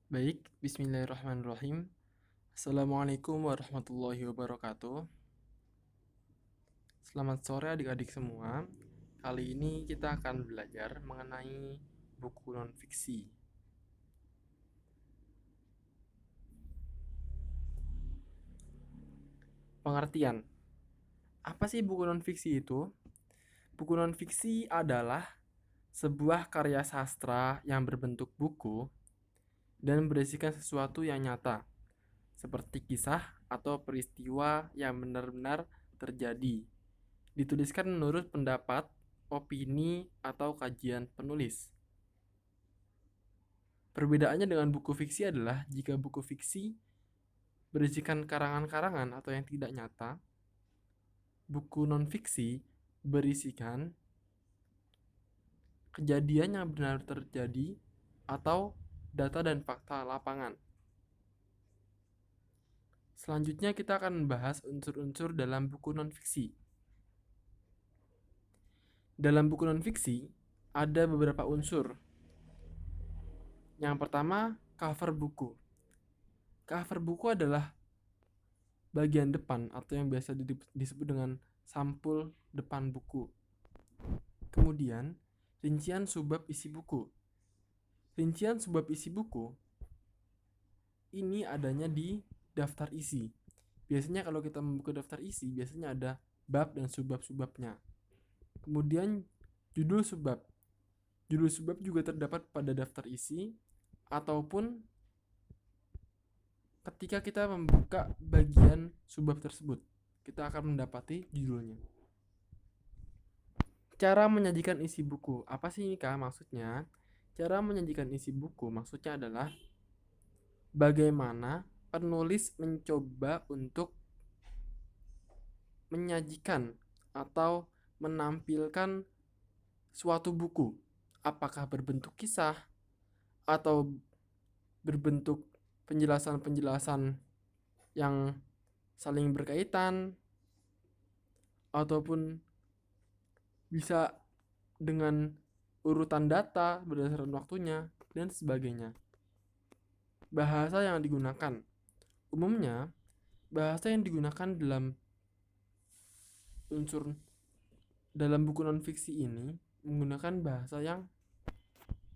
Baik, bismillahirrahmanirrahim. Assalamualaikum warahmatullahi wabarakatuh. Selamat sore adik-adik semua. Kali ini kita akan belajar mengenai buku non-fiksi. Pengertian. Apa sih buku non-fiksi itu? Buku non-fiksi adalah sebuah karya sastra yang berbentuk buku dan berisikan sesuatu yang nyata, seperti kisah atau peristiwa yang benar-benar terjadi. Dituliskan menurut pendapat, opini, atau kajian penulis. Perbedaannya dengan buku fiksi adalah jika buku fiksi berisikan karangan-karangan atau yang tidak nyata, buku non-fiksi berisikan kejadian yang benar terjadi atau data dan fakta lapangan. Selanjutnya kita akan membahas unsur-unsur dalam buku non-fiksi. Dalam buku non-fiksi ada beberapa unsur. Yang pertama, cover buku. Cover buku adalah bagian depan atau yang biasa disebut dengan sampul depan buku. Kemudian, rincian subbab isi buku. Rincian subbab isi buku ini adanya di daftar isi. Biasanya kalau kita membuka daftar isi, biasanya ada bab dan subbab-subbabnya. Kemudian, judul subbab. Judul subbab juga terdapat pada daftar isi ataupun ketika kita membuka bagian subbab tersebut, kita akan mendapati judulnya. Cara menyajikan isi buku. Apa sih ini Kak maksudnya? Cara menyajikan isi buku maksudnya adalah bagaimana penulis mencoba untuk menyajikan atau menampilkan suatu buku. Apakah berbentuk kisah atau berbentuk penjelasan-penjelasan yang saling berkaitan ataupun bisa dengan urutan data berdasarkan waktunya dan sebagainya. Bahasa yang digunakan. Umumnya, bahasa yang digunakan dalam buku non-fiksi ini menggunakan bahasa yang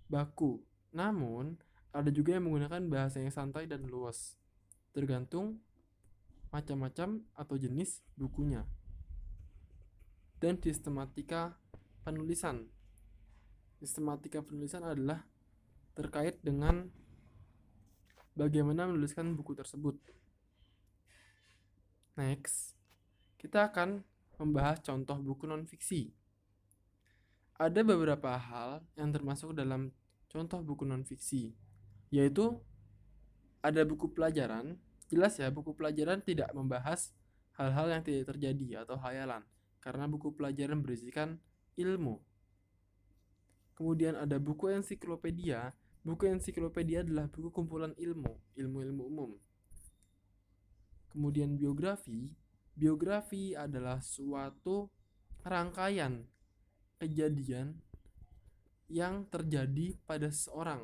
baku. Namun, ada juga yang menggunakan bahasa yang santai dan luas, tergantung macam-macam atau jenis bukunya. Dan sistematika penulisan. Sistematika penulisan adalah terkait dengan bagaimana menuliskan buku tersebut. Next, kita akan membahas contoh buku non-fiksi. Ada beberapa hal yang termasuk dalam contoh buku non-fiksi, yaitu ada buku pelajaran. Jelas ya, buku pelajaran tidak membahas hal-hal yang tidak terjadi atau hayalan, karena buku pelajaran berisikan ilmu. Kemudian ada buku ensiklopedia. Buku ensiklopedia adalah buku kumpulan ilmu, ilmu-ilmu umum. Kemudian biografi. Biografi adalah suatu rangkaian kejadian yang terjadi pada seseorang.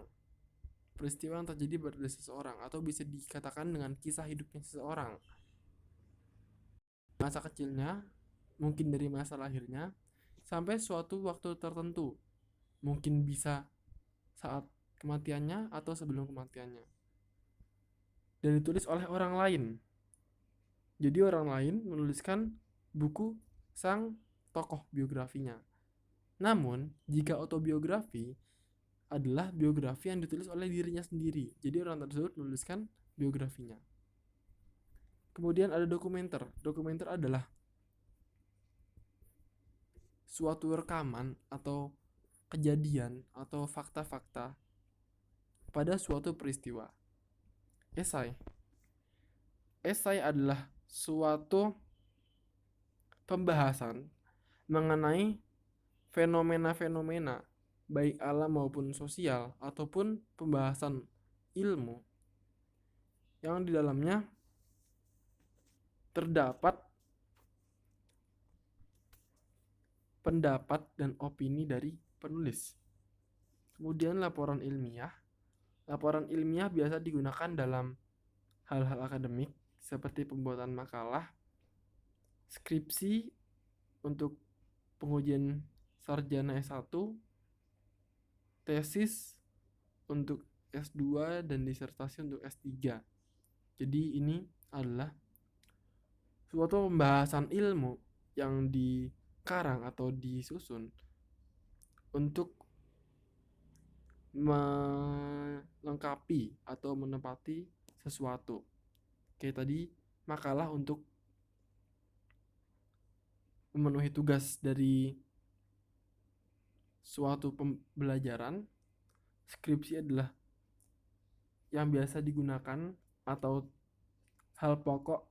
Peristiwa yang terjadi pada seseorang atau bisa dikatakan dengan kisah hidupnya seseorang. Masa kecilnya, mungkin dari masa lahirnya, sampai suatu waktu tertentu. Mungkin bisa saat kematiannya atau sebelum kematiannya. Dan ditulis oleh orang lain. Jadi orang lain menuliskan buku sang tokoh biografinya. Namun, jika autobiografi adalah biografi yang ditulis oleh dirinya sendiri. Jadi orang tersebut menuliskan biografinya. Kemudian ada dokumenter. Dokumenter adalah suatu rekaman atau kejadian atau fakta-fakta pada suatu peristiwa. Esai. Esai adalah suatu pembahasan mengenai fenomena-fenomena baik alam maupun sosial ataupun pembahasan ilmu yang di dalamnya terdapat pendapat dan opini dari penulis. Kemudian laporan ilmiah. Laporan ilmiah biasa digunakan dalam hal-hal akademik seperti pembuatan makalah, skripsi untuk pengujian sarjana S1, tesis untuk S2, dan disertasi untuk S3. Jadi ini adalah suatu pembahasan ilmu yang dikarang atau disusun untuk melengkapi atau menempati sesuatu. Kayak tadi makalah untuk memenuhi tugas dari suatu pembelajaran, skripsi adalah yang biasa digunakan atau hal pokok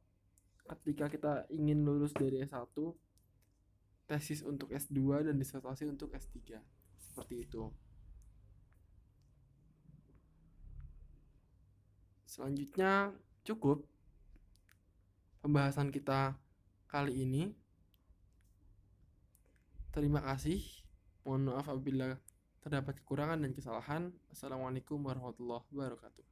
ketika kita ingin lulus dari S1, tesis untuk S2, dan disertasi untuk S3. Seperti itu. Selanjutnya cukup pembahasan kita kali ini. Terima kasih. Mohon maaf apabila terdapat kekurangan dan kesalahan. Assalamualaikum warahmatullahi wabarakatuh.